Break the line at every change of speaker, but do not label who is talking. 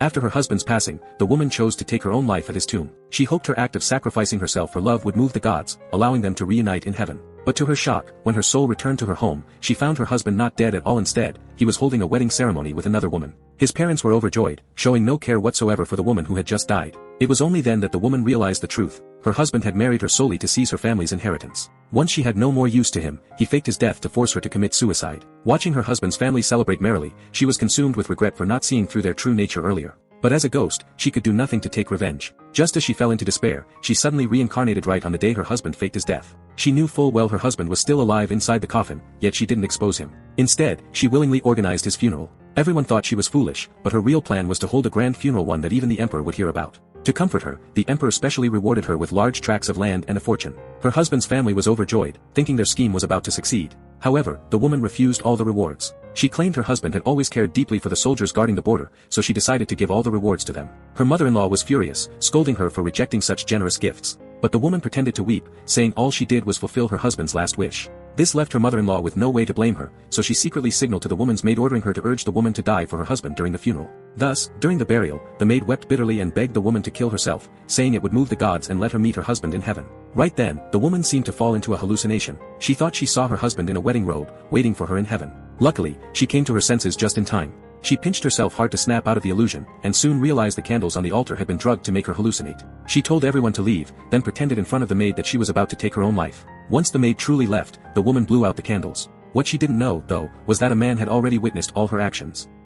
After her husband's passing, the woman chose to take her own life at his tomb. She hoped her act of sacrificing herself for love would move the gods, allowing them to reunite in heaven. But to her shock, when her soul returned to her home, she found her husband not dead at all. Instead, he was holding a wedding ceremony with another woman. His parents were overjoyed, showing no care whatsoever for the woman who had just died. It was only then that the woman realized the truth. Her husband had married her solely to seize her family's inheritance. Once she had no more use to him, he faked his death to force her to commit suicide. Watching her husband's family celebrate merrily, she was consumed with regret for not seeing through their true nature earlier. But as a ghost, she could do nothing to take revenge. Just as she fell into despair, she suddenly reincarnated right on the day her husband faked his death. She knew full well her husband was still alive inside the coffin, yet she didn't expose him. Instead, she willingly organized his funeral. Everyone thought she was foolish, but her real plan was to hold a grand funeral, one that even the emperor would hear about. To comfort her, the emperor specially rewarded her with large tracts of land and a fortune. Her husband's family was overjoyed, thinking their scheme was about to succeed. However, the woman refused all the rewards. She claimed her husband had always cared deeply for the soldiers guarding the border, so she decided to give all the rewards to them. Her mother-in-law was furious, scolding her for rejecting such generous gifts. But the woman pretended to weep, saying all she did was fulfill her husband's last wish. This left her mother-in-law with no way to blame her, so she secretly signaled to the woman's maid, ordering her to urge the woman to die for her husband during the funeral. Thus, during the burial, the maid wept bitterly and begged the woman to kill herself, saying it would move the gods and let her meet her husband in heaven. Right then, the woman seemed to fall into a hallucination. She thought she saw her husband in a wedding robe, waiting for her in heaven. Luckily, she came to her senses just in time. She pinched herself hard to snap out of the illusion, and soon realized the candles on the altar had been drugged to make her hallucinate. She told everyone to leave, then pretended in front of the maid that she was about to take her own life. Once the maid truly left, the woman blew out the candles. What she didn't know, though, was that a man had already witnessed all her actions.